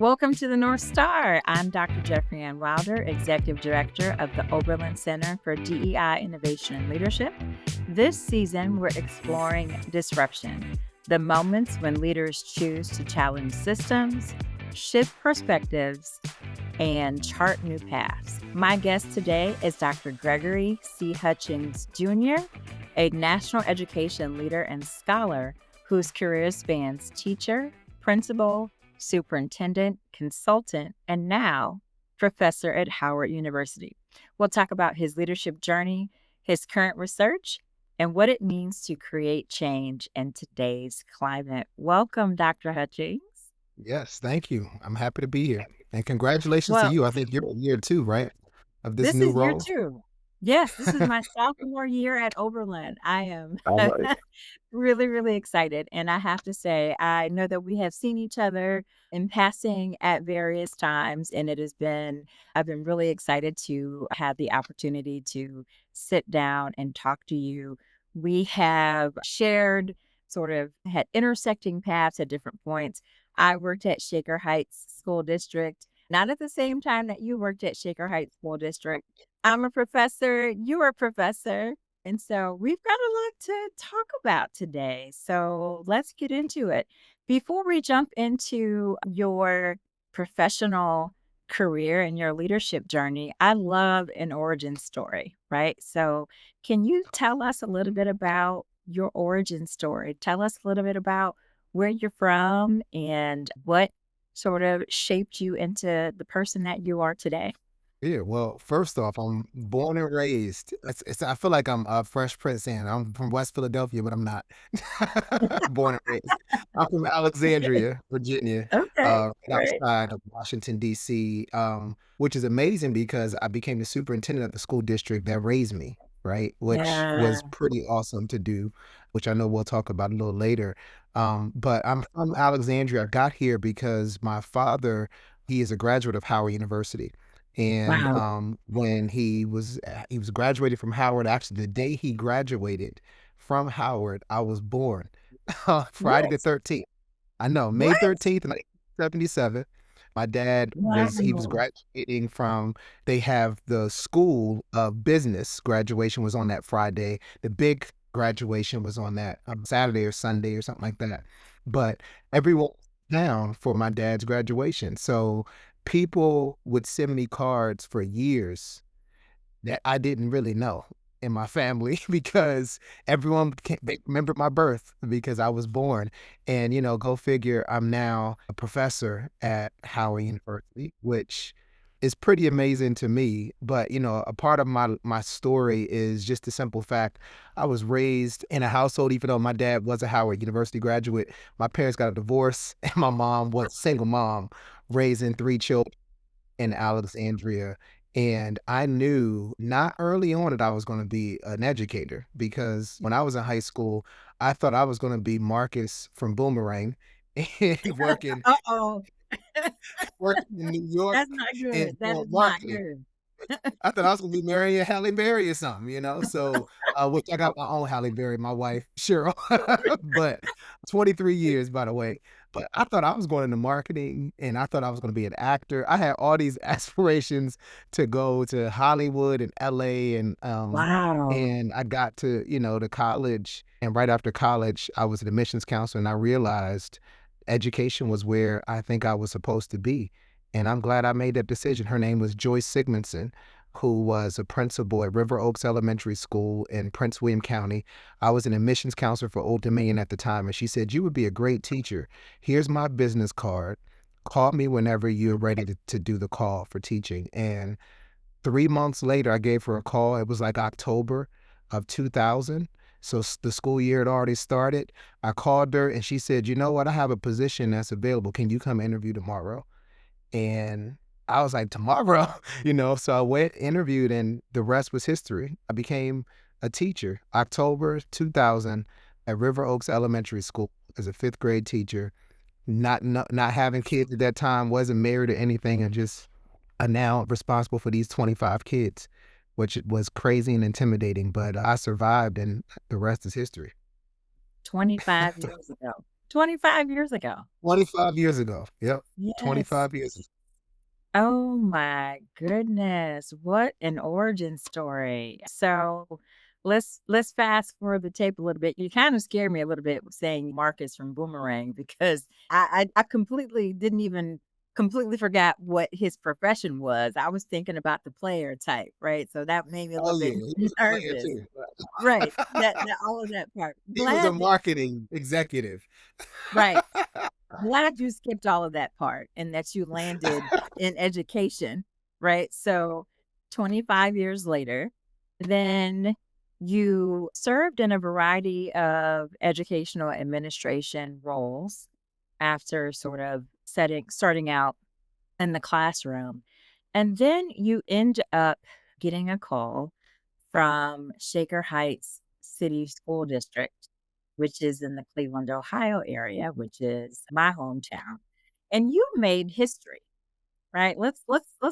Welcome to the North Star. I'm Dr. Jeffrey Ann Wilder, Executive Director of the Oberlin Center for DEI Innovation and Leadership. This season, we're exploring disruption, the moments when leaders choose to challenge systems, shift perspectives, and chart new paths. My guest today is Dr. Gregory C. Hutchings Jr., a national education leader and scholar whose career spans teacher, principal, superintendent, consultant, and now professor at Howard University. We'll talk about his leadership journey, his current research, and what it means to create change in today's climate. Welcome, Dr. Hutchings. Yes, thank you. I'm happy to be here. And congratulations to you. I think you're year two, right? Of this new is year role. 2. Yes, this is my sophomore year at Oberlin. I am All right. really, really excited. And I have to say, I know that we have seen each other in passing at various times, and I've been really excited to have the opportunity to sit down and talk to you. We have shared had intersecting paths at different points. I worked at Shaker Heights School District, not at the same time that you worked at Shaker Heights School District. I'm a professor, you're a professor. And so we've got a lot to talk about today. So let's get into it. Before we jump into your professional career and your leadership journey, I love an origin story, right? So can you tell us a little bit about your origin story? Tell us a little bit about where you're from and what sort of shaped you into the person that you are today. Yeah, well, first off, I'm born and raised. I feel like I'm a Fresh Prince and I'm from West Philadelphia, but I'm not. Born and raised. I'm from Alexandria, Virginia, Okay, right great. outside of Washington, D.C., which is amazing because I became the superintendent of the school district that raised me, right? Which Yeah. was pretty awesome to do, which I know we'll talk about a little later. But I'm from Alexandria. I got here because my father, he is a graduate of Howard University. And Wow. when he was graduated from Howard, actually the day he graduated from Howard, I was born. Friday the What? 13th. I know, May What? 13th, 1977. My dad he was Wow. graduating from, they have the School of Business graduation was on that Friday. The big graduation was on that Saturday or Sunday or something like that. But everyone was down for my dad's graduation. So people would send me cards for years that I didn't really know in my family because they remembered my birth because I was born. And, go figure, I'm now a professor at Howard University, which is pretty amazing to me. But, a part of my story is just the simple fact I was raised in a household, even though my dad was a Howard University graduate, my parents got a divorce and my mom was a single mom raising 3 children in Alexandria. And I knew not early on that I was going to be an educator because when I was in high school, I thought I was going to be Marcus from Boomerang and Uh-oh. working in New York That's not and good. That doing is not marketing. good. I thought I was gonna be marrying Halle Berry or something, So, which I got my own Halle Berry, my wife, Cheryl. But 23 years, by the way. But I thought I was going into marketing and I thought I was gonna be an actor. I had all these aspirations to go to Hollywood and LA Wow. and I got to college. And right after college, I was an admissions counselor and I realized education was where I think I was supposed to be. And I'm glad I made that decision. Her name was Joyce Sigmundson, who was a principal at River Oaks Elementary School in Prince William County. I was an admissions counselor for Old Dominion at the time, and she said, "You would be a great teacher. Here's my business card. Call me whenever you're ready to do the call for teaching." And 3 months later, I gave her a call. It was like October of 2000. So the school year had already started. I called her and she said, "You know what? I have a position that's available. Can you come interview tomorrow?" And I was like, "Tomorrow?" So I went, interviewed, and the rest was history. I became a teacher, October 2000 at River Oaks Elementary School as a 5th grade teacher, not having kids at that time, wasn't married or anything, and just now responsible for these 25 kids, which was crazy and intimidating, but I survived and the rest is history. 25 years ago. 25 years ago. 25 years ago. Yep. Yes. 25 years. Oh my goodness, what an origin story. So let's fast forward the tape a little bit. You kind of scared me a little bit with saying Marcus from Boomerang because I completely didn't even completely forgot what his profession was. I was thinking about the player type, right? So that made me a Oh, little bit yeah, he was a player nervous. too. Right. That all of that part. He was a Glad that marketing executive. right. Glad you skipped all of that part and that you landed in education, right? So 25 years later, then you served in a variety of educational administration roles after sort of starting out in the classroom. And then you end up getting a call from Shaker Heights City School District, which is in the Cleveland, Ohio area, which is my hometown. And you made history. Right? Let's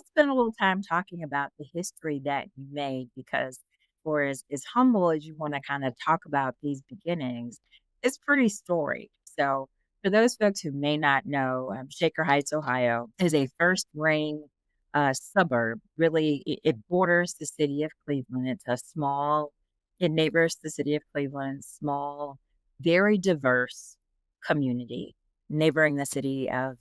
spend a little time talking about the history that you made because for as humble as you wanna kinda talk about these beginnings, it's pretty storied. So, for those folks who may not know, Shaker Heights, Ohio is a first ring, suburb. Really, it borders the city of Cleveland. It neighbors the city of Cleveland, small, very diverse community neighboring the city of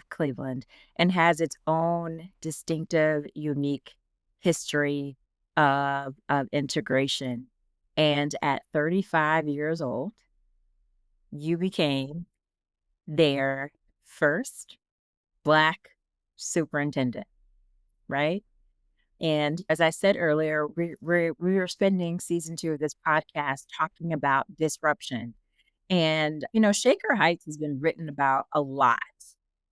Cleveland and has its own distinctive, unique history of integration. And at 35 years old, you became their first Black superintendent, right? And as I said earlier, we are spending season 2 of this podcast talking about disruption. And, Shaker Heights has been written about a lot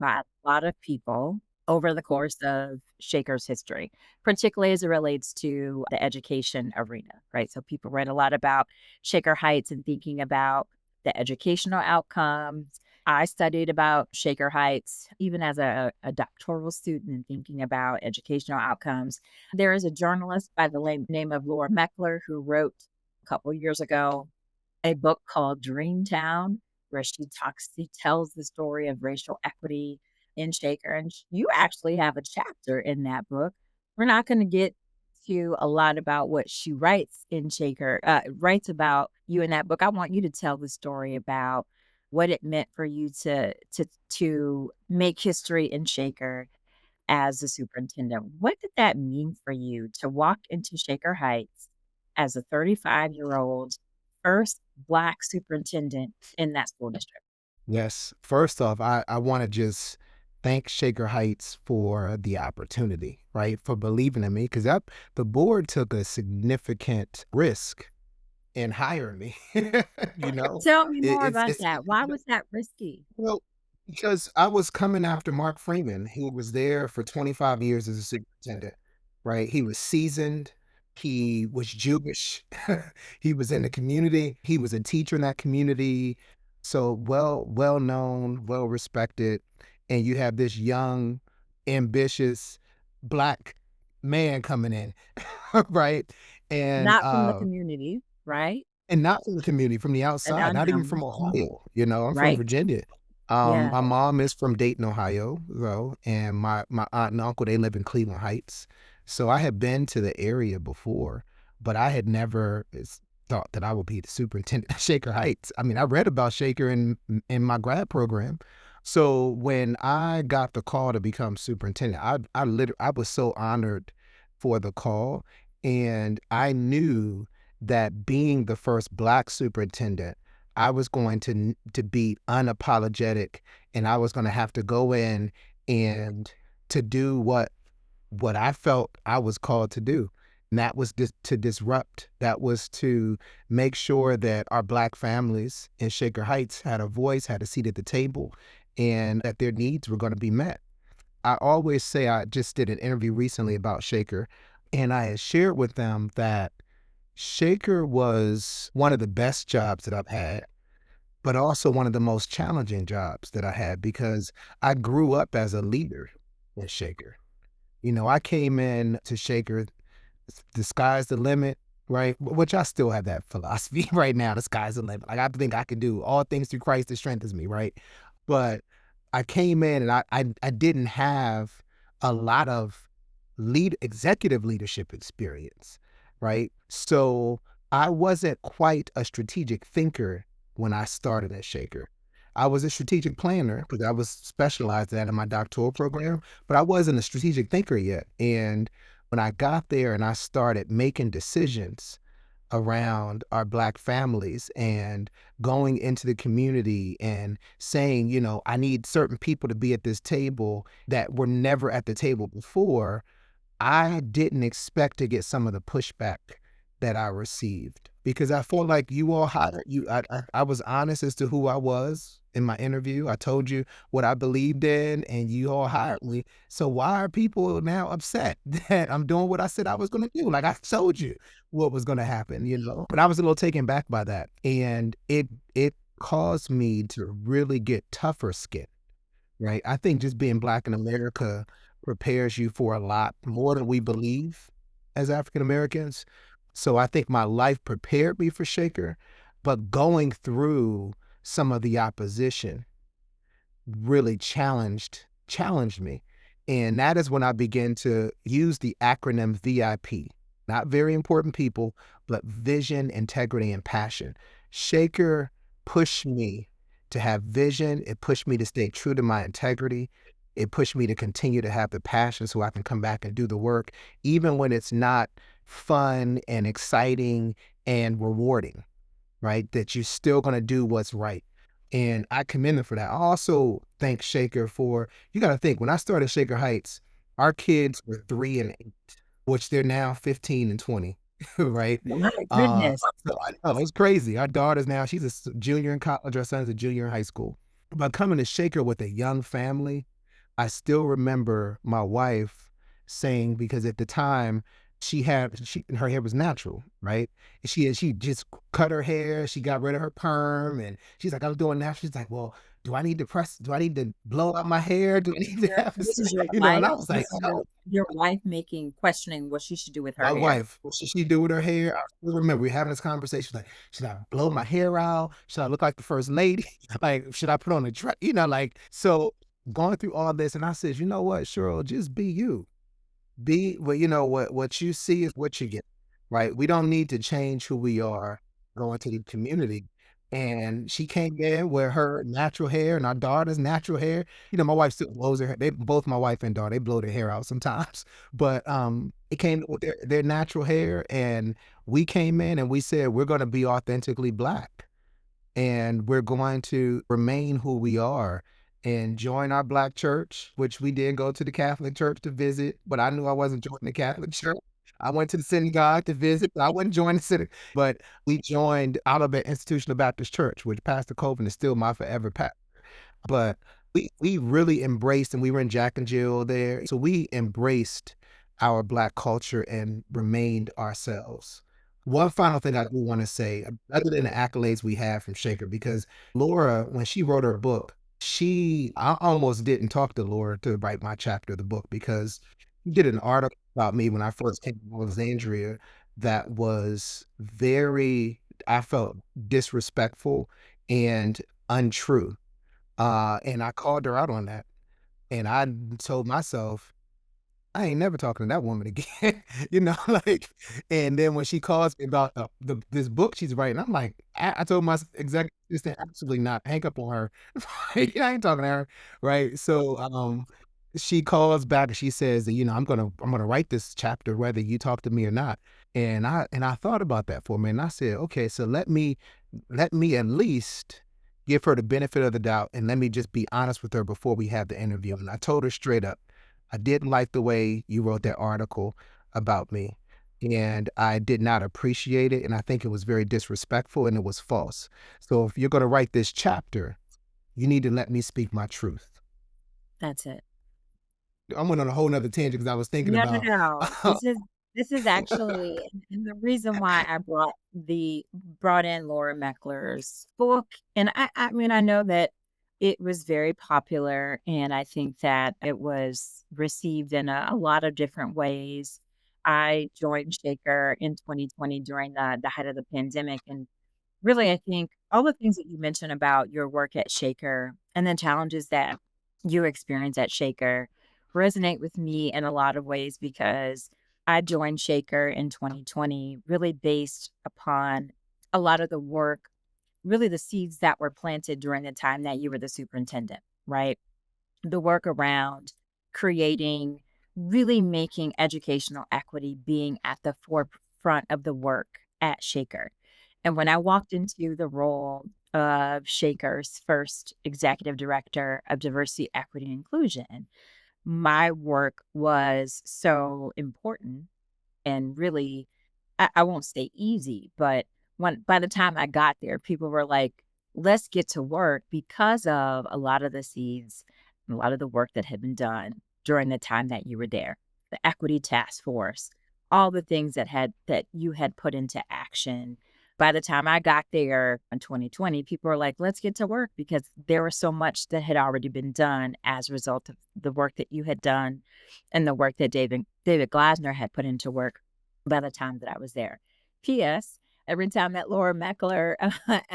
by a lot of people over the course of Shaker's history, particularly as it relates to the education arena, right? So people write a lot about Shaker Heights and thinking about the educational outcomes. I studied about Shaker Heights even as a doctoral student and thinking about educational outcomes. There is a journalist by the name of Laura Meckler who wrote a couple years ago a book called Dreamtown, where she tells the story of racial equity in Shaker, and you actually have a chapter in that book. We're not gonna get to a lot about what she writes in Shaker writes about you in that book. I want you to tell the story about what it meant for you to make history in Shaker as a superintendent. What did that mean for you to walk into Shaker Heights as a 35-year-old first Black superintendent in that school district? Yes. First off, I want to just thank Shaker Heights for the opportunity, right? For believing in me, because the board took a significant risk in hiring me. you know, Tell me it, more it's about it's that. Why was that risky? well, because I was coming after Mark Freeman, who was there for 25 years as a superintendent, right? He was seasoned. He was Jewish. He was in the community. He was a teacher in that community. So well known, well respected. And you have this young, ambitious Black man coming in, right? And Not from the community, right? and not from the community, from the And outside, not even from unknown. Ohio, I'm from Right. Virginia. Yeah. My mom is from Dayton, Ohio, though, and my aunt and uncle, they live in Cleveland Heights. So I had been to the area before, but I had never thought that I would be the superintendent of Shaker Heights. I mean, I read about Shaker in my grad program. So when I got the call to become superintendent, I was so honored for the call, and I knew that being the first Black superintendent, I was going to be unapologetic, and I was going to have to go in and to do what I felt I was called to do. And that was to disrupt. That was to make sure that our Black families in Shaker Heights had a voice, had a seat at the table, and that their needs were going to be met. I always say, I just did an interview recently about Shaker, and I had shared with them that Shaker was one of the best jobs that I've had, but also one of the most challenging jobs that I had because I grew up as a leader in Shaker. I came in to Shaker, the sky's the limit. right? Which I still have that philosophy right now. The sky's the limit. Like I think I can do all things through Christ that strengthens me, right? But I came in and I didn't have a lot of executive leadership experience, right? So I wasn't quite a strategic thinker when I started at Shaker. I was a strategic planner because I was specialized in that in my doctoral program, but I wasn't a strategic thinker yet. And when I got there and I started making decisions around our Black families and going into the community and saying, I need certain people to be at this table that were never at the table before, I didn't expect to get some of the pushback that I received because I felt like you all hired you. I was honest as to who I was in my interview. I told you what I believed in, and you all hired me. So why are people now upset that I'm doing what I said I was going to do? Like I told you what was going to happen. But I was a little taken back by that, and it caused me to really get tougher skin. Right? I think just being Black in America prepares you for a lot more than we believe as African Americans. So I think my life prepared me for Shaker, but going through some of the opposition really challenged me. And that is when I began to use the acronym VIP. Not very important people, but vision, integrity, and passion. Shaker pushed me to have vision. It pushed me to stay true to my integrity. It pushed me to continue to have the passion so I can come back and do the work, even when it's not fun and exciting and rewarding, right? That you're still going to do what's right. And I commend them for that. I also thank Shaker for, you got to think, when I started Shaker Heights, our kids were 3 and 8, which they're now 15 and 20, right? My Uh, goodness. so I know it's crazy. Our daughter's now, she's a junior in college. Our son's a junior in high school. But coming to Shaker with a young family, I still remember my wife saying, because at the time her hair was natural, right? And she just cut her hair, she got rid of her perm, and she's like, I'm doing natural. She's like, well, do I need to blow out my hair? Do I need to have This is your And wife? I was like, This is no. your wife questioning what she should do with her My hair. wife, what should she do with her hair? I still remember we having this conversation, like, should I blow my hair out? Should I look like the first lady? Like, should I put on a dress? So going through all this, and I said, you know what, Cheryl, just be you. Well, what you see is what you get, right? We don't need to change who we are going to the community. And she came in with her natural hair and our daughter's natural hair. My wife still blows her hair. Both my wife and daughter, they blow their hair out sometimes. But it came with their natural hair, and we came in and we said, we're gonna be authentically Black and we're going to remain who we are and join our Black church, which we did go to the Catholic church to visit, but I knew I wasn't joining the Catholic church. I went to the synagogue to visit, but I wasn't joining the synagogue. But we joined Olivet Institutional Baptist Church, which Pastor Colvin is still my forever pastor. But we really embraced, and we were in Jack and Jill there. So we embraced our Black culture and remained ourselves. One final thing I do want to say, other than the accolades we have from Shaker, because Laura, when she wrote her book, I almost didn't talk to Laura to write my chapter of the book because she did an article about me when I first came to Alexandria that was I felt disrespectful and untrue. And I called her out on that. And I told myself, I ain't never talking to that woman again, like, and then when she calls me about this book she's writing, I'm like, I told my executive assistant, absolutely not, hang up on her. I ain't talking to her, right? So, she calls back and she says that, I'm gonna write this chapter whether you talk to me or not. And I thought about that for a minute. And I said, okay, so let me at least give her the benefit of the doubt and let me just be honest with her before we have the interview. And I told her straight up, I didn't like the way you wrote that article about me, and I did not appreciate it, and I think it was very disrespectful and it was false. So if you're going to write this chapter, you need to let me speak my truth. That's it. I went on a whole nother tangent because I was thinking No, no, about, no. This is actually and the reason why I brought in Laura Meckler's book, and I mean, I know that it was very popular, and I think that it was received in a lot of different ways. I joined Shaker in 2020 during the height of the pandemic, and really, I think all the things that you mentioned about your work at Shaker and the challenges that you experience at Shaker resonate with me in a lot of ways because I joined Shaker in 2020 really based upon a lot of the work, really the seeds that were planted during the time that you were the superintendent, right? The work around creating, really making educational equity being at the forefront of the work at Shaker. And when I walked into the role of Shaker's first executive director of diversity, equity, and inclusion, my work was so important and really, I won't say easy, but when by the time I got there, people were like, "Let's get to work," because of a lot of the seeds and a lot of the work that had been done during the time that you were there. The equity task force, all the things that you had put into action. By the time I got there in 2020, people were like, "Let's get to work," because there was so much that had already been done as a result of the work that you had done and the work that David Glasner had put into work by the time that I was there. P.S. Every time that Laura Meckler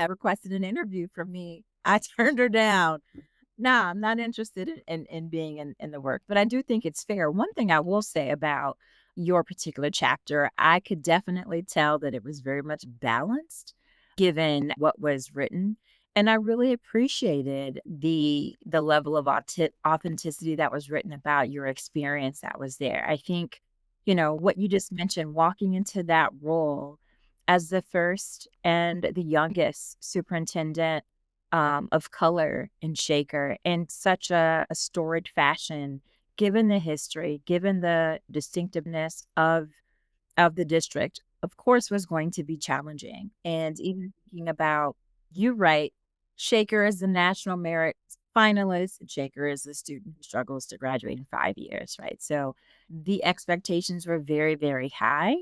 requested an interview from me, I turned her down. No, I'm not interested in being in the work, but I do think it's fair. One thing I will say about your particular chapter, I could definitely tell that it was very much balanced given what was written. And I really appreciated the level of authenticity that was written about your experience that was there. I think, what you just mentioned, walking into that role as the first and the youngest superintendent of color in Shaker in such a storied fashion, given the history, given the distinctiveness of the district, of course, was going to be challenging. And even thinking about, you write, Shaker is the national merit finalist, and Shaker is the student who struggles to graduate in 5 years, right? So the expectations were very, very high.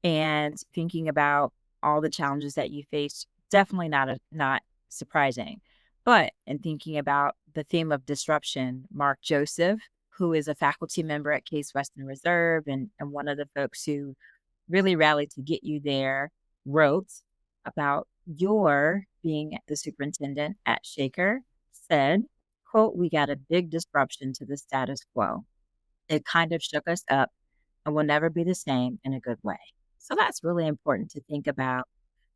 And thinking about all the challenges that you faced, definitely not surprising. But in thinking about the theme of disruption, Mark Joseph, who is a faculty member at Case Western Reserve and one of the folks who really rallied to get you there, wrote about your being the superintendent at Shaker, said, quote, "We got a big disruption to the status quo. It kind of shook us up and will never be the same in a good way." So that's really important to think about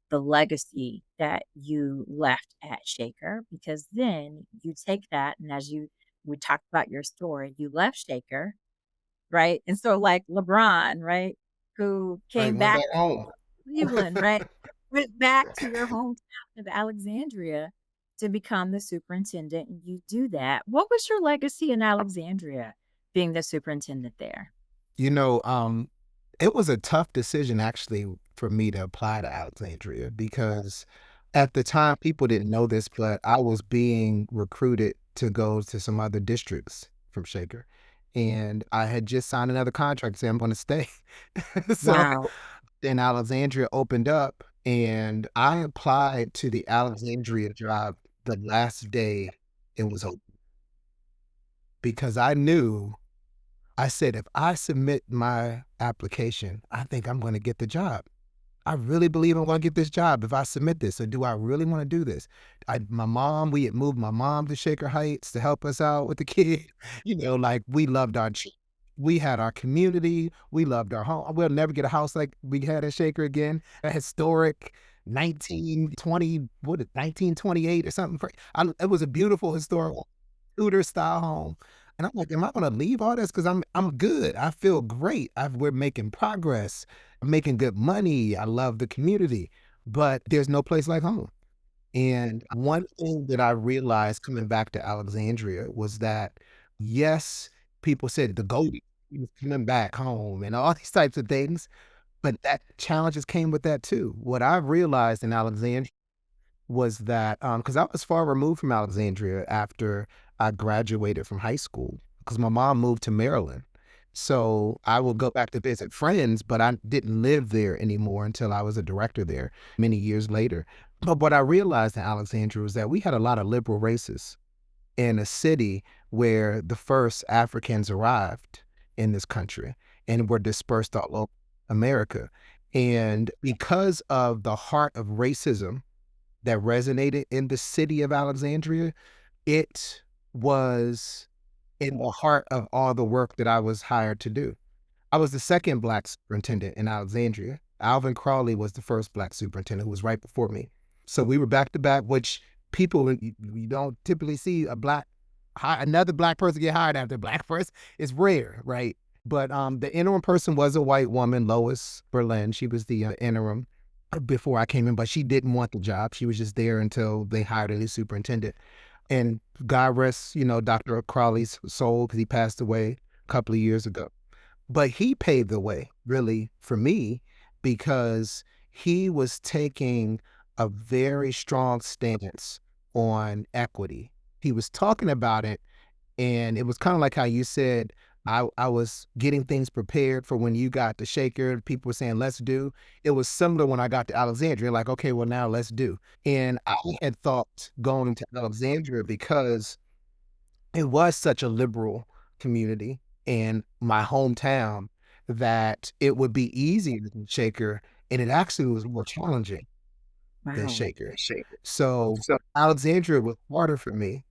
the legacy that you left at Shaker, because then you take that and we talked about your story, you left Shaker, right? And so like LeBron, right, who Right, came went back back home. to Cleveland, right? Went back to your hometown of Alexandria to become the superintendent, and you do that. What was your legacy in Alexandria being the superintendent there? You know, it was a tough decision actually for me to apply to Alexandria because at the time people didn't know this, but I was being recruited to go to some other districts from Shaker. And I had just signed another contract saying I'm going to stay. So Wow. then Alexandria opened up and I applied to the Alexandria job the last day it was open because I knew I said, if I submit my application, I think I'm going to get the job. I really believe I'm going to get this job if I submit this. So do I really want to do this? We had moved my mom to Shaker Heights to help us out with the kid. Like we loved we had our community. We loved our home. We'll never get a house like we had at Shaker again. A historic 1920, 1928 or something. It was a beautiful historical Tudor style home. And I'm like, am I gonna leave all this? Cause I'm good. I feel great. We're making progress. I'm making good money. I love the community, but there's no place like home. And one thing that I realized coming back to Alexandria was that, yes, people said the goat was coming back home and all these types of things, but that challenges came with that too. What I realized in Alexandria was that because I was far removed from Alexandria after I graduated from high school, because my mom moved to Maryland. So I would go back to visit friends, but I didn't live there anymore until I was a director there many years later. But what I realized in Alexandria was that we had a lot of liberal racists in a city where the first Africans arrived in this country. and were dispersed all over America. And because of the heart of racism that resonated in the city of Alexandria, it was in the heart of all the work that I was hired to do. I was the second Black superintendent in Alexandria. Alvin Crawley was the first Black superintendent, who was right before me. So we were back to back, which people, you don't typically see another Black person get hired after a Black person. It's rare, right? But the interim person was a white woman, Lois Berlin. She was the interim before I came in, but she didn't want the job. She was just there until they hired a new superintendent. And God rest, Dr. Crawley's soul, because he passed away a couple of years ago. But he paved the way, really, for me, because he was taking a very strong stance on equity. He was talking about it, and it was kind of like how you said, I was getting things prepared for when you got to Shaker. People were saying, let's do. It was similar when I got to Alexandria, like, okay, well, now let's do. And I had thought going to Alexandria, because it was such a liberal community in my hometown, that it would be easier than Shaker, and it actually was more challenging than Wow. Shaker. So Alexandria was harder for me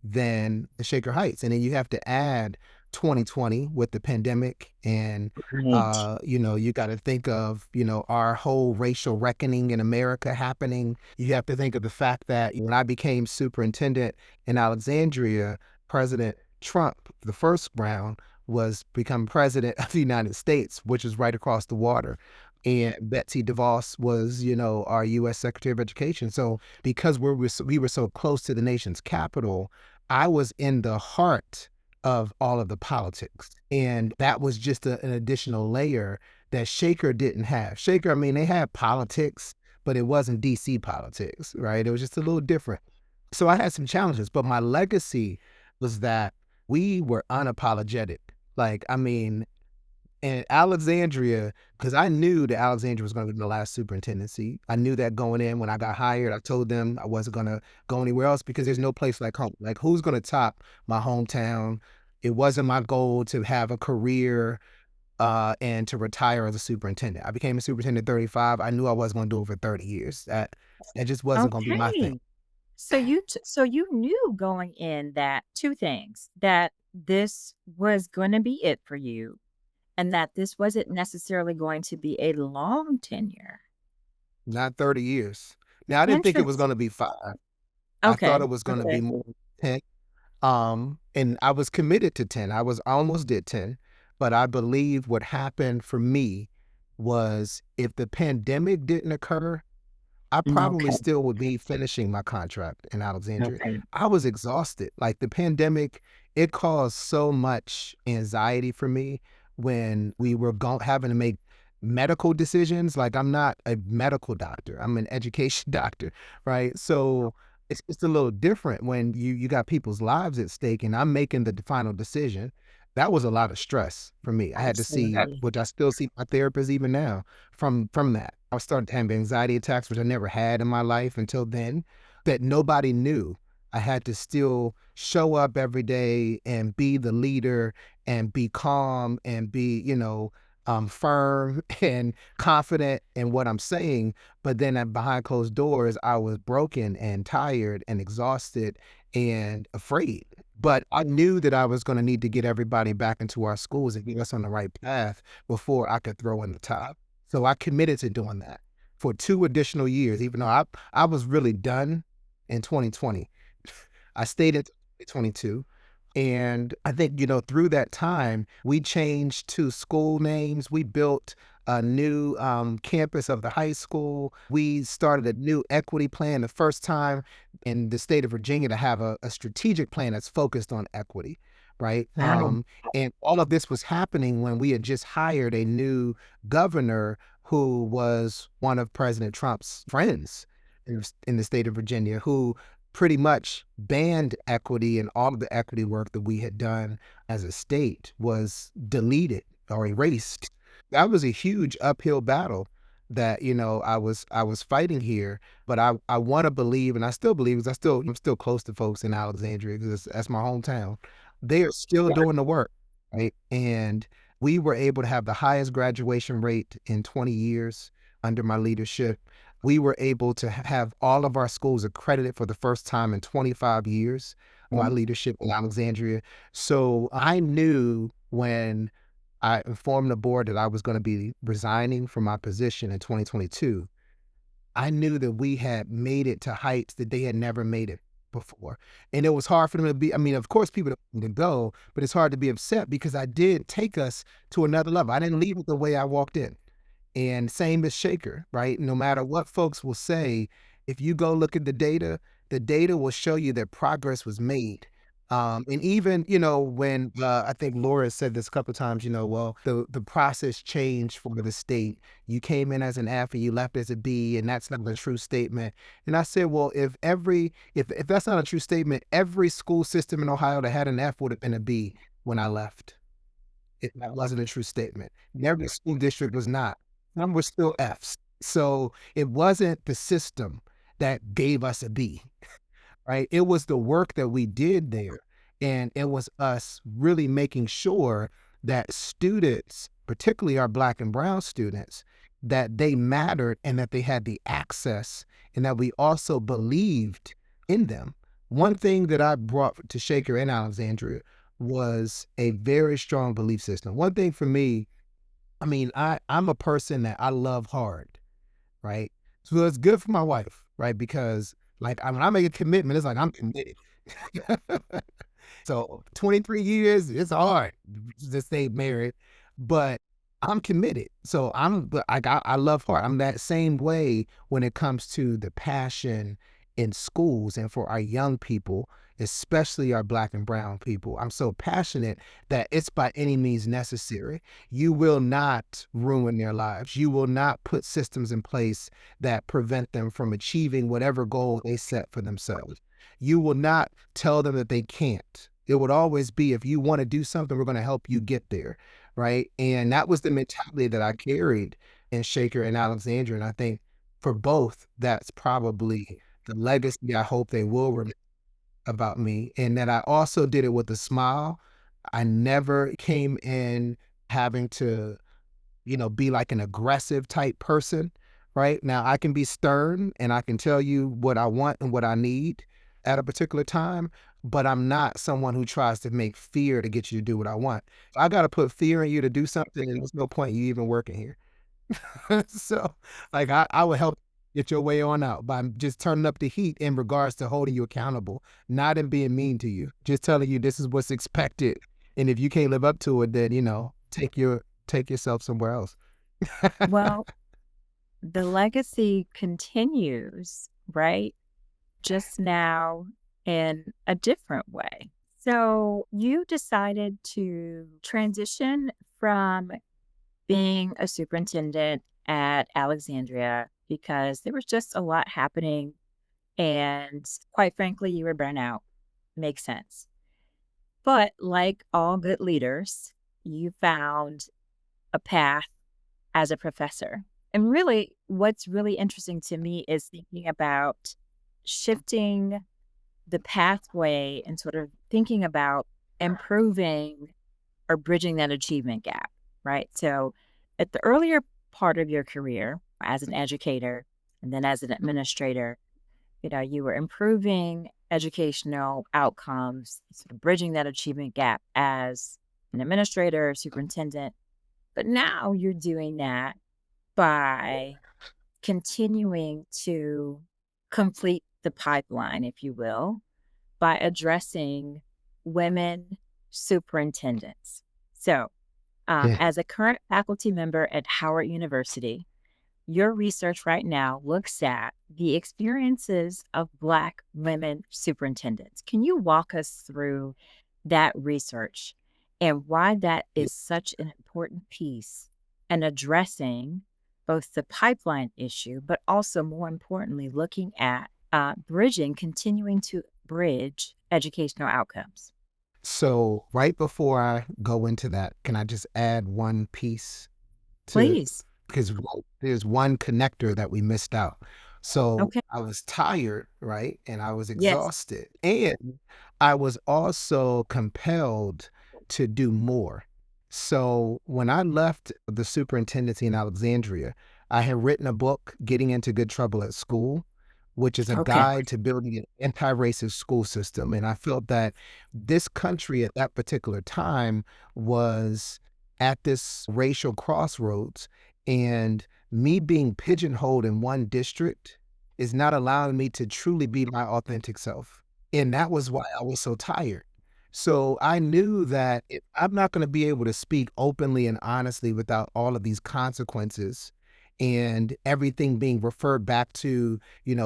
than the Shaker Heights. And then you have to add 2020 with the pandemic, and Right. you got to think of, our whole racial reckoning in America happening. You have to think of the fact that when I became superintendent in Alexandria, President Trump, the first round, was become president of the United States, which is right across the water. And Betsy DeVos was, our U.S. Secretary of Education. So because we were so close to the nation's capital, I was in the heart of all of the politics. And that was just an additional layer that Shaker didn't have. Shaker, I mean, they had politics, but it wasn't DC politics, right? It was just a little different. So I had some challenges, but my legacy was that we were unapologetic. Like, I mean, and Alexandria, because I knew that Alexandria was going to be the last superintendency. I knew that going in. When I got hired, I told them I wasn't going to go anywhere else, because there's no place like home. Like, who's going to top my hometown? It wasn't my goal to have a career and to retire as a superintendent. I became a superintendent at 35. I knew I wasn't going to do it for 30 years. That just wasn't going to be my thing. Okay. So you knew going in that 2 things, that this was gonna be it for you and that this wasn't necessarily going to be a long tenure. Not 30 years. Now, I didn't think it was Interest going to be 5. I thought Okay, it was going to be okay. more than 10. And I was committed to 10. I almost did 10, but I believe what happened for me was, if the pandemic didn't occur, I probably Okay, still would be finishing my contract in Alexandria. okay. I was exhausted. Like, the pandemic, it caused so much anxiety for me when we were having to make medical decisions. Like, I'm not a medical doctor. I'm an education doctor, right? So it's just a little different when you got people's lives at stake, and I'm making the final decision. That was a lot of stress for me. I had to see, Absolutely. which I still see my therapist even now, from that. I started having anxiety attacks, which I never had in my life until then, that nobody knew. I had to still show up every day and be the leader and be calm and be, firm and confident in what I'm saying. But then behind closed doors, I was broken and tired and exhausted and afraid. But I knew that I was going to need to get everybody back into our schools and get us on the right path before I could throw in the top. So I committed to doing that for 2 additional years, even though I was really done in 2020. I stayed at 2022. And I think, through that time, we changed 2 school names. We built a new campus of the high school. We started a new equity plan, the first time in the state of Virginia to have a strategic plan that's focused on equity, right? Wow. And all of this was happening when we had just hired a new governor who was one of President Trump's friends in the state of Virginia, who pretty much banned equity, and all of the equity work that we had done as a state was deleted or erased. That was a huge uphill battle that, I was fighting here, but I want to believe, and I still believe, because I'm still close to folks in Alexandria, because that's my hometown. They are still doing the work, right? And We were able to have the highest graduation rate in 20 years under my leadership. We were able to have all of our schools accredited for the first time in 25 years, my leadership in Alexandria. So I knew when I informed the board that I was going to be resigning from my position in 2022, I knew that we had made it to heights that they had never made it before. And it was hard for them to be, I mean, of course, people don't want to go, but it's hard to be upset because I did take us to another level. I didn't leave it the way I walked in. And same as Shaker, right? No matter what folks will say, if you go look at the data will show you that progress was made. And even, when I think Laura said this a couple of times, well, the process changed for the state. You came in as an F and you left as a B, and that's not a true statement. And I said, well, if that's not a true statement, every school system in Ohio that had an F would have been a B when I left. If that wasn't a true statement. Every school district was not. Some were still Fs. So it wasn't the system that gave us a B, right? It was the work that we did there. And it was us really making sure that students, particularly our Black and Brown students, that they mattered and that they had the access and that we also believed in them. One thing that I brought to Shaker and Alexandria was a very strong belief system. One thing for me, I mean, I'm a person that I love hard, right? So it's good for my wife, right? Because like when I make a commitment, it's like I'm committed. So 23 years, it's hard to stay married, but I'm committed. So but I love hard. I'm that same way when it comes to the passion in schools and for our young people, especially our Black and Brown people. I'm so passionate that it's by any means necessary. You will not ruin their lives. You will not put systems in place that prevent them from achieving whatever goal they set for themselves. You will not tell them that they can't. It would always be, if you want to do something, we're going to help you get there, right? And that was the mentality that I carried in Shaker and Alexandria. And I think for both, that's probably the legacy I hope they will remember about me, and that I also did it with a smile. I never came in having to, be like an aggressive type person, right? Now I can be stern and I can tell you what I want and what I need at a particular time, but I'm not someone who tries to make fear to get you to do what I want. If I got to put fear in you to do something, and there's no point you even working here. So, like, I would help get your way on out by just turning up the heat in regards to holding you accountable, not in being mean to you, just telling you this is what's expected. And if you can't live up to it, then, take yourself somewhere else. Well, the legacy continues, right? Just now in a different way. So you decided to transition from being a superintendent at Alexandria because there was just a lot happening. And quite frankly, you were burnt out. Makes sense. But like all good leaders, you found a path as a professor. And really, what's really interesting to me is thinking about shifting the pathway and sort of thinking about improving or bridging that achievement gap, right? So at the earlier part of your career as an educator and then as an administrator, you were improving educational outcomes, sort of bridging that achievement gap as an administrator, superintendent. But now you're doing that by continuing to complete the pipeline, if you will, by addressing women superintendents. So, Yeah. as a current faculty member at Howard University, your research right now looks at the experiences of Black women superintendents. Can you walk us through that research and why that Yeah. is such an important piece in addressing both the pipeline issue, but also more importantly, looking at continuing to bridge educational outcomes? So right before I go into that, can I just add one piece to, Please. because there's one connector that we missed out. So Okay. I was tired, right? And I was Yes. exhausted. And I was also compelled to do more. So when I left the superintendency in Alexandria, I had written a book, Getting into Good Trouble at School, which is a Okay. guide to building an anti-racist school system. And I felt that this country at that particular time was at this racial crossroads, and me being pigeonholed in one district is not allowing me to truly be my authentic self. And that was why I was so tired. So I knew that if I'm not going to be able to speak openly and honestly without all of these consequences and everything being referred back to,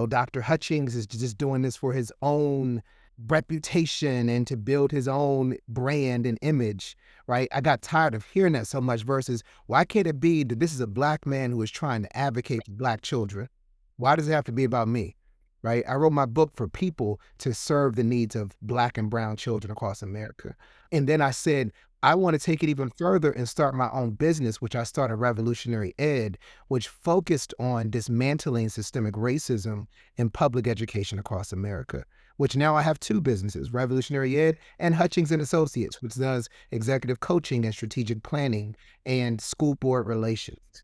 Dr. Hutchings is just doing this for his own reputation and to build his own brand and image, right? I got tired of hearing that so much versus why can't it be that this is a Black man who is trying to advocate for Black children? Why does it have to be about me? Right? I wrote my book for people to serve the needs of Black and brown children across America. And then I said, I want to take it even further and start my own business, which I started Revolutionary Ed, which focused on dismantling systemic racism in public education across America, which now I have two businesses, Revolutionary Ed and Hutchings and Associates, which does executive coaching and strategic planning and school board relations,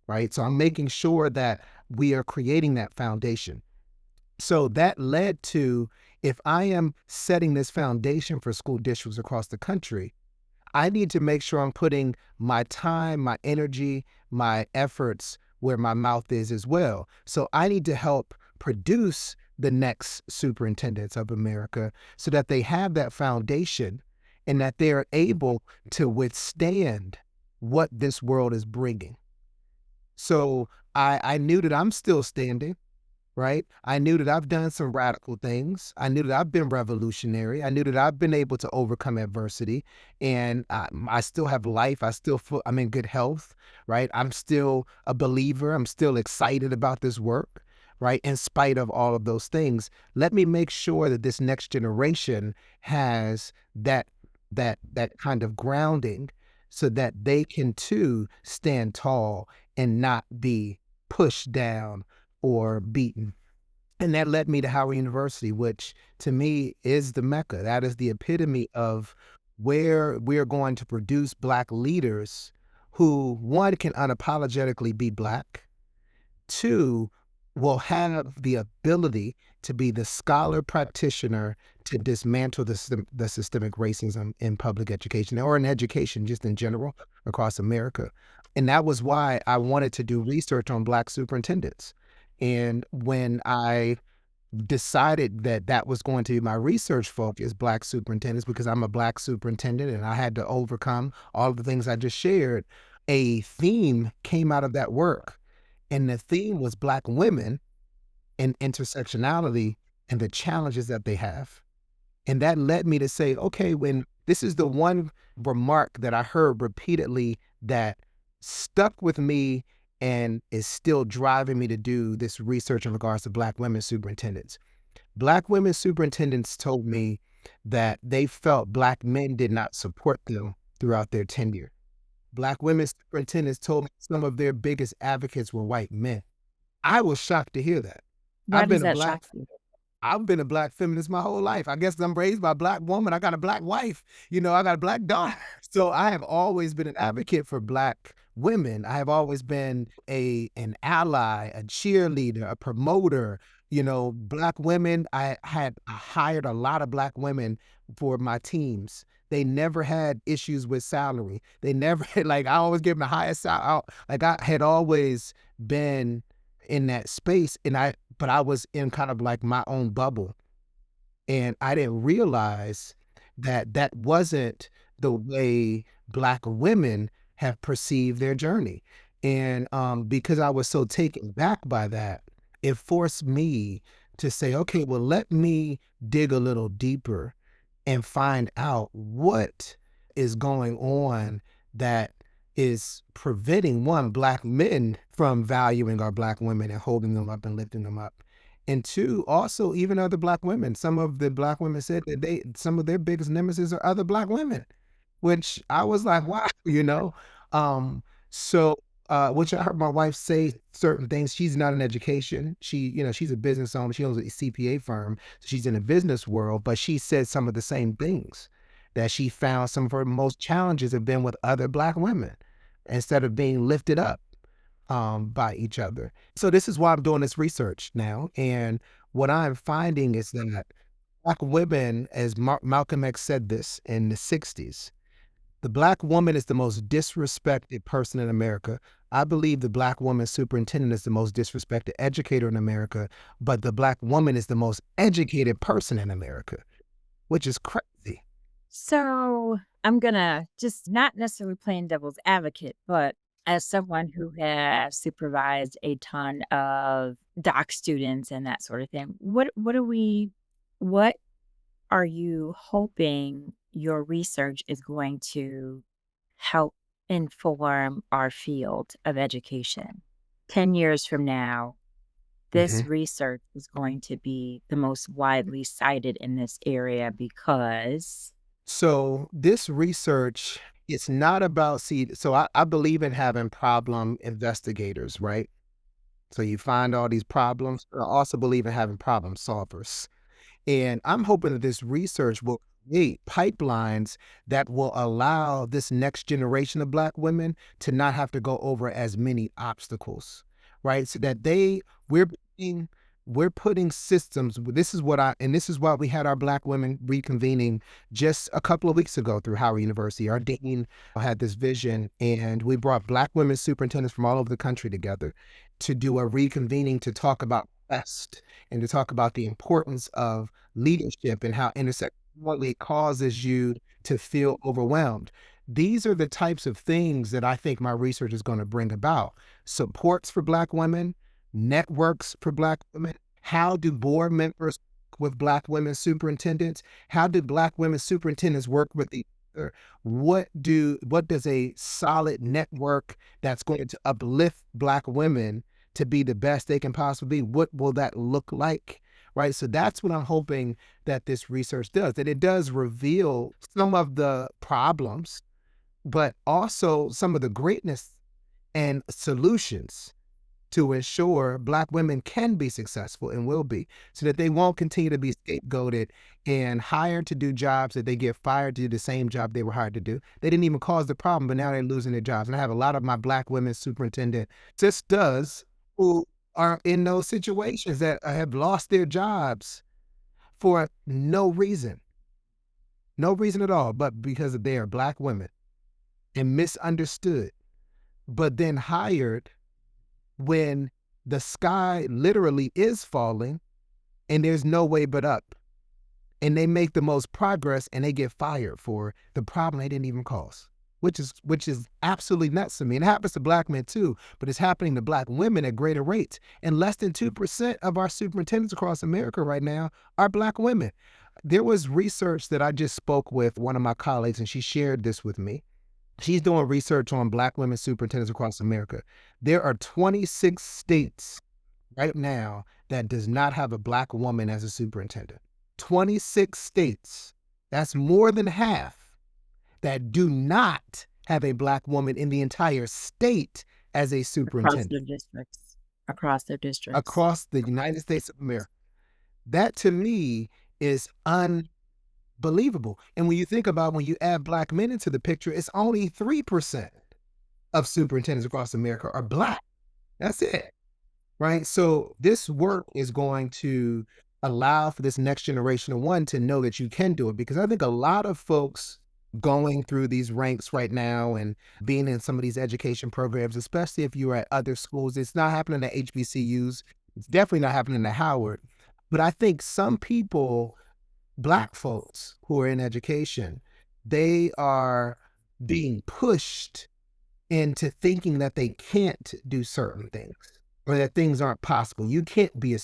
right? So I'm making sure that we are creating that foundation. So that led to, if I am setting this foundation for school districts across the country, I need to make sure I'm putting my time, my energy, my efforts where my mouth is as well. So I need to help produce the next superintendents of America so that they have that foundation and that they are able to withstand what this world is bringing. So I knew that I'm still standing, right? I knew that I've done some radical things. I knew that I've been revolutionary. I knew that I've been able to overcome adversity, and I still have life. I'm in good health, right? I'm still a believer. I'm still excited about this work, right? In spite of all of those things, let me make sure that this next generation has that kind of grounding so that they can too stand tall and not be pushed down or beaten. And that led me to Howard University, which to me is the Mecca. That is the epitome of where we're going to produce Black leaders who, one, can unapologetically be Black, two, will have the ability to be the scholar practitioner to dismantle the systemic racism in public education or in education just in general across America. And that was why I wanted to do research on Black superintendents. And when I decided that that was going to be my research focus, Black superintendents, because I'm a Black superintendent and I had to overcome all of the things I just shared, a theme came out of that work. And the theme was Black women and intersectionality and the challenges that they have. And that led me to say, okay, when this is the one remark that I heard repeatedly that stuck with me and is still driving me to do this research in regards to Black women superintendents. Black women superintendents told me that they felt Black men did not support them throughout their tenure. Black women superintendents told me some of their biggest advocates were white men. I was shocked to hear that. Why I've does been a that black shock you? I've been a Black feminist my whole life. I guess I'm raised by a Black woman. I got a Black wife. I got a Black daughter. So I have always been an advocate for Black women. I have always been an ally, a cheerleader, a promoter. Black women, I hired a lot of Black women for my teams. They never had issues with salary. They never like I always gave them the highest salary. Like I had always been in that space, but I was in kind of like my own bubble. And I didn't realize that that wasn't the way Black women have perceived their journey. And because I was so taken back by that, it forced me to say, okay, well, let me dig a little deeper and find out what is going on that is preventing, one, Black men from valuing our Black women and holding them up and lifting them up. And two, also even other Black women. Some of the Black women said that some of their biggest nemesis are other Black women, which I was like, wow, So, which I heard my wife say certain things. She's not in education. She's a business owner. She owns a CPA firm. So she's in the business world, but she said some of the same things. that she found some of her most challenges have been with other Black women instead of being lifted up by each other. So this is why I'm doing this research now. And what I'm finding is that Black women, as Malcolm X said this in the 60s, the Black woman is the most disrespected person in America. I believe the Black woman superintendent is the most disrespected educator in America, but the Black woman is the most educated person in America, which is crazy. So I'm gonna just not necessarily playing devil's advocate, but as someone who has supervised a ton of doc students and that sort of thing, what are you hoping your research is going to help inform our field of education? 10 years from now, this Mhm. research is going to be the most widely cited in this area because So this research, it's not about, see, so I believe in having problem investigators, right? So you find all these problems. I also believe in having problem solvers. And I'm hoping that this research will create pipelines that will allow this next generation of Black women to not have to go over as many obstacles, right? So that we're putting, we're putting systems. This is what and this is why we had our Black women reconvening just a couple of weeks ago through Howard University. Our dean had this vision, and we brought Black women superintendents from all over the country together to do a reconvening to talk about best and to talk about the importance of leadership and how intersectionality causes you to feel overwhelmed. These are the types of things that I think my research is going to bring about. Supports for Black women, networks for Black women. How do board members work with Black women superintendents? How do Black women superintendents work with each other? What does a solid network that's going to uplift Black women to be the best they can possibly be, what will that look like? Right. So that's what I'm hoping that this research does, that it does reveal some of the problems, but also some of the greatness and solutions to ensure Black women can be successful and will be, so that they won't continue to be scapegoated and hired to do jobs that they get fired to do the same job they were hired to do. They didn't even cause the problem, but now they're losing their jobs. And I have a lot of my Black women superintendent sisters who are in those situations that have lost their jobs for no reason at all, but because they are Black women and misunderstood, but then hired when the sky literally is falling and there's no way but up. And they make the most progress and they get fired for the problem they didn't even cause, which is absolutely nuts to me. And it happens to Black men too, but it's happening to Black women at greater rates. And less than 2% of our superintendents across America right now are Black women. There was research that I just spoke with one of my colleagues, and she shared this with me. She's doing research on Black women superintendents across America. There are 26 states right now that does not have a Black woman as a superintendent. 26 states. That's more than half that do not have a Black woman in the entire state as a across their superintendent districts, across their districts. across the United States of America. That to me is unbelievable. And when you think about when you add Black men into the picture, it's only 3% of superintendents across America are Black. That's it. Right? So this work is going to allow for this next generation of one to know that you can do it, because I think a lot of folks going through these ranks right now and being in some of these education programs, especially if you're at other schools, it's not happening at HBCUs. It's definitely not happening at Howard. But I think some people, Black folks who are in education, they are being pushed into thinking that they can't do certain things or that things aren't possible. You can't be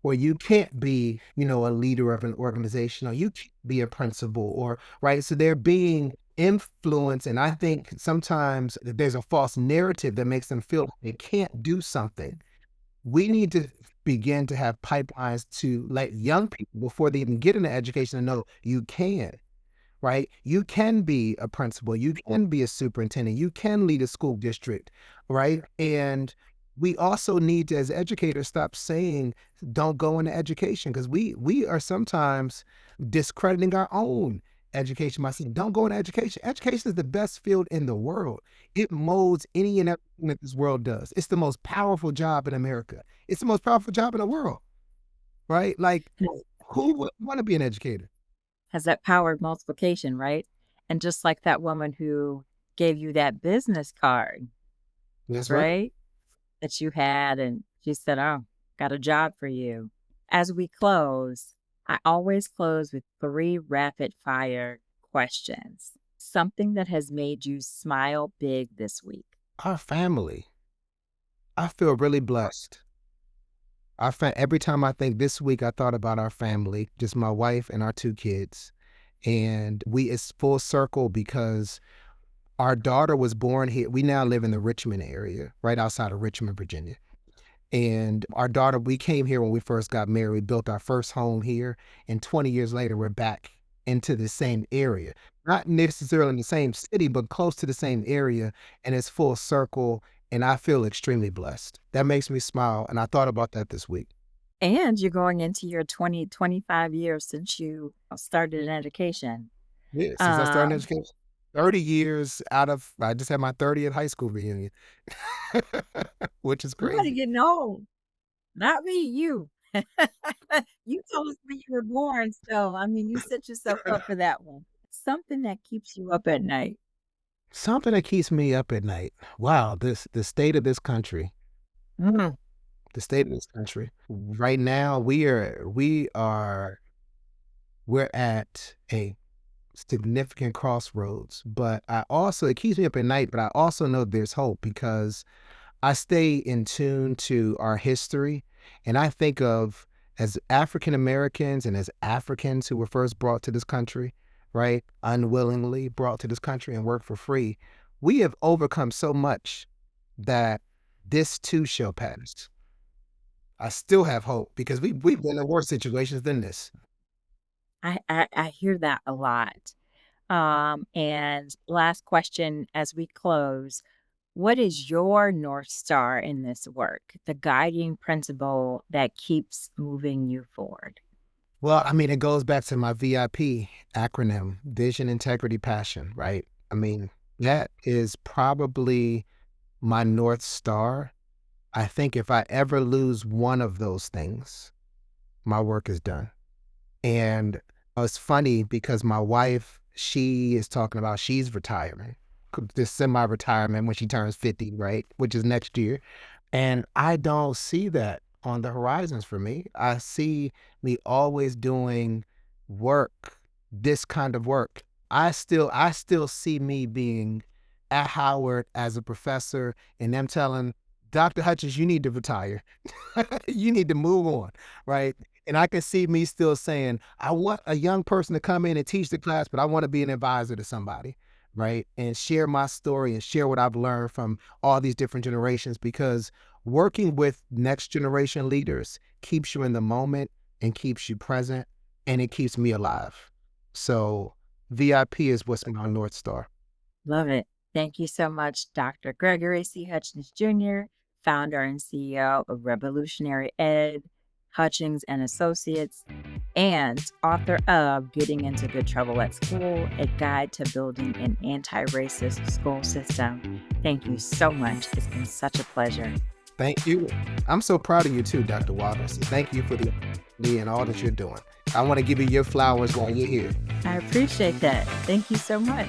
or you can't be, a leader of an organization, or you can't be a principal, or right. So they're being influenced. And I think sometimes there's a false narrative that makes them feel like they can't do something. We need to begin to have pipelines to let young people, before they even get into education, to know you can. Right? You can be a principal, you can be a superintendent, you can lead a school district, right? And we also need to, as educators, stop saying, don't go into education, because we are sometimes discrediting our own education myself. Don't go into education. Education is the best field in the world. It molds any and everything that this world does. It's the most powerful job in America. It's the most powerful job in the world, right? Like, who would want to be an educator? Has that power of multiplication, right? And just like that woman who gave you that business card, That's right. right? That you had, and she said, "Oh, got a job for you." As we close, I always close with 3 rapid fire questions. Something that has made you smile big this week. Our family. I feel really blessed. Every time I think this week, I thought about our family, just my wife and our 2 kids. And it's full circle because our daughter was born here. We now live in the Richmond area, right outside of Richmond, Virginia. And our daughter, we came here when we first got married. We built our first home here. And 20 years later, we're back into the same area. Not necessarily in the same city, but close to the same area. And it's full circle. And I feel extremely blessed. That makes me smile. And I thought about that this week. And you're going into your 25 years since you started in education. Yeah, since I started Um, education. 30 years I just had my 30th high school reunion, which is Somebody crazy. getting old. Not me, you. You told us when you were born, so, I mean, you set yourself up for that one. Something that keeps you up at night. Something that keeps me up at night. Wow, the state of this country. Mm. The state of this country. Right now, we're at a significant crossroads, but it keeps me up at night, but I also know there's hope because I stay in tune to our history, and I think of as African Americans and as Africans who were first brought to this country, right? Unwillingly brought to this country and worked for free. We have overcome so much that this too shall pass. I still have hope because we've been in worse situations than this. I hear that a lot. And last question as we close, what is your North Star in this work, the guiding principle that keeps moving you forward? Well, I mean, it goes back to my VIP acronym, vision, integrity, passion, right? I mean, that is probably my North Star. I think if I ever lose one of those things, my work is done. And it's funny because my wife, she is talking about she's retiring, this semi-retirement when she turns 50, right? Which is next year. And I don't see that on the horizons for me. I see me always doing work, this kind of work. I still see me being at Howard as a professor and them telling Dr. Hutchins, you need to retire. You need to move on, right? And I can see me still saying, I want a young person to come in and teach the class, but I want to be an advisor to somebody, right? And share my story and share what I've learned from all these different generations because working with next generation leaders keeps you in the moment and keeps you present and it keeps me alive. So VIP is what's my North Star. Love it. Thank you so much, Dr. Gregory C. Hutchings Jr., founder and CEO of Revolutionary Ed, Hutchings and Associates, and author of Getting into Good Trouble at School, a guide to building an anti-racist school system. Thank you so much. It's been such a pleasure. Thank you. I'm so proud of you too, Dr. Waters. Thank you for me and all that you're doing. I want to give you your flowers while you're here. I appreciate that. Thank you so much.